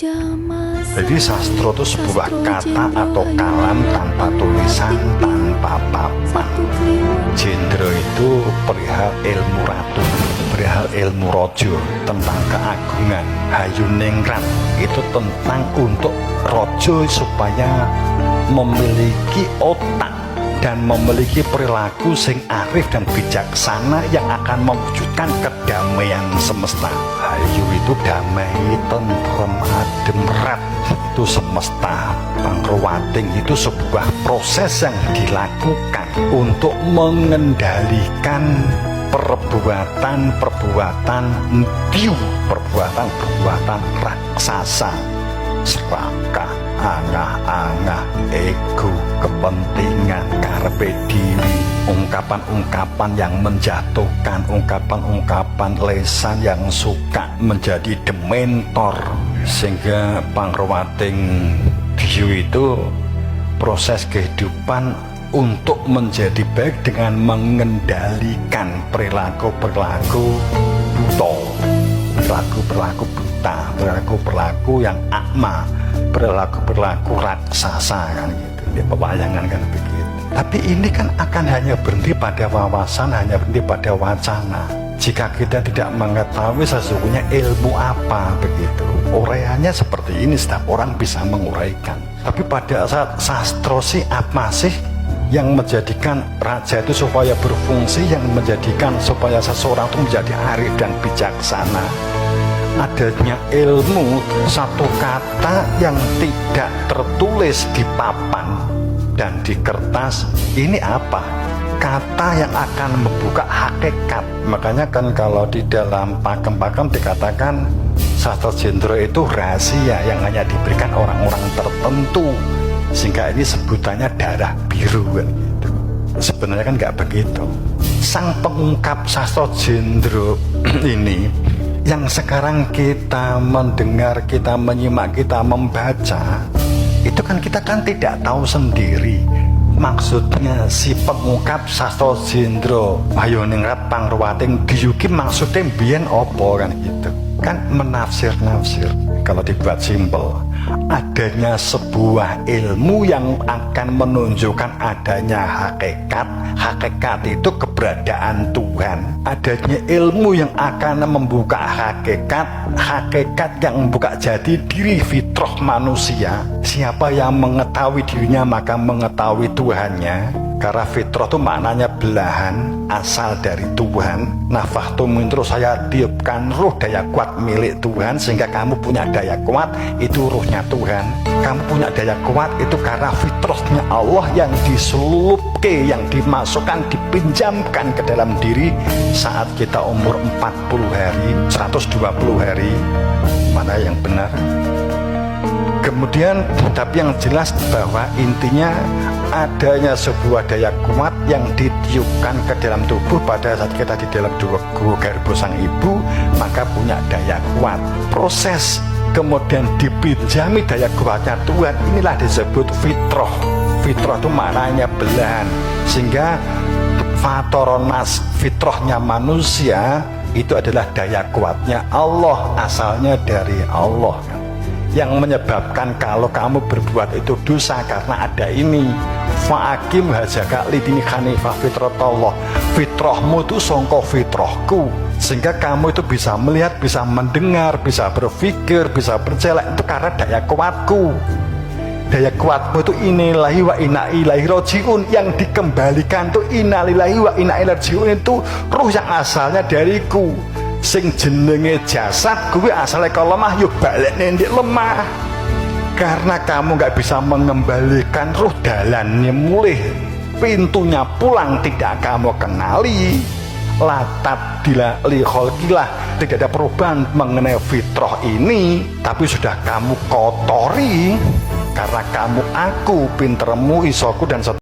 Jadi sastra itu sebuah kata atau kalam tanpa tulisan, tanpa papan. Jendra itu perihal ilmu ratu, perihal ilmu rojo, tentang keagungan. Hayuningrat itu tentang untuk rojo supaya memiliki otak dan memiliki perilaku sing arif dan bijaksana yang akan mewujudkan kedamaian semesta. Hayu itu damai, tentrem, adem, rat itu semesta. Pangruwating itu sebuah proses yang dilakukan untuk mengendalikan perbuatan ndiu, perbuatan raksasa, serakah, angah-angah, ego, kepentingan, karepe diri, ungkapan-ungkapan yang menjatuhkan, ungkapan-ungkapan lesan yang suka menjadi dementor, sehingga pangruwating diu itu proses kehidupan untuk menjadi baik dengan mengendalikan perilaku-perilaku buta, perilaku-perilaku buta, perilaku-perilaku yang akma, perilaku-perilaku raksasa, kan gitu. Di pewayangan kan begitu. Tapi ini kan akan hanya berhenti pada wawasan, hanya berhenti pada wacana. Jika kita tidak mengetahui sesungguhnya ilmu apa begitu. Uraiannya seperti ini, setiap orang bisa menguraikan. Tapi pada saat sastra sih apa sih yang menjadikan raja itu supaya berfungsi, yang menjadikan supaya seseorang itu menjadi arif dan bijaksana? Adanya ilmu, satu kata yang tidak tertulis di papan dan di kertas. Ini apa? Kata yang akan membuka hakikat. Makanya kan kalau di dalam pakem-pakem dikatakan sastra jendra itu rahasia yang hanya diberikan orang-orang tertentu, sehingga ini sebutannya darah biru kan gitu. Sebenarnya kan nggak begitu. Sang pengungkap sastra jendra ini yang sekarang kita mendengar, kita menyimak, kita membaca, itu kan kita kan tidak tahu sendiri. Maksudnya si pengungkap sastra jendra Hayuningrat Pangruwating diu ki maksudnya mbiyen apa kan gitu. Kan menafsir-nafsir. Kalau dibuat simpel, adanya sebuah ilmu yang akan menunjukkan adanya hakikat. Hakikat itu keberadaan Tuhan. Adanya ilmu yang akan membuka hakikat. Hakikat yang membuka jati diri fitrah manusia. Siapa yang mengetahui dirinya maka mengetahui Tuhannya. Karena fitrah itu maknanya belahan, asal dari Tuhan. Nafahtu min, terus saya tiupkan ruh daya kuat milik Tuhan, sehingga kamu punya daya kuat, itu ruhnya Tuhan. Kamu punya daya kuat itu karena fitrahnya Allah yang diselupke, yang dimasukkan, dipinjamkan ke dalam diri saat kita umur 40 hari, 120 hari. Mana yang benar? Kemudian, tapi yang jelas bahwa intinya adanya sebuah daya kuat yang ditiupkan ke dalam tubuh pada saat kita di dalam gua garbo sang ibu, maka punya daya kuat. Proses kemudian dipinjami daya kuatnya Tuhan, inilah disebut fitrah. Fitrah itu maknanya belahan, sehingga fatoronas, fitrahnya manusia itu adalah daya kuatnya Allah, asalnya dari Allah. Yang menyebabkan kalau kamu berbuat itu dosa karena ada ini. Fa'akim hajaka lidini khanifah fitratallah. Fitrahmu itu songko fitrahku, sehingga kamu itu bisa melihat, bisa mendengar, bisa berpikir, bisa bercelak, itu karena daya kuatku. Daya kuatmu itu innalillahi wa inna ilaihi rajiun. Yang dikembalikan itu innalillahi wa inna ilaihi rajiun, itu ruh yang asalnya dariku. Sing jenenge jasad gue asalnya kalau lemah yuk balik nendik lemah. Karena kamu gak bisa mengembalikan ruh, dalannya mulih, pintunya pulang tidak kamu kenali. Latat dila liholkilah, tidak ada perubahan mengenai fitrah ini, tapi sudah kamu kotori karena kamu aku, pintermu, isoku dan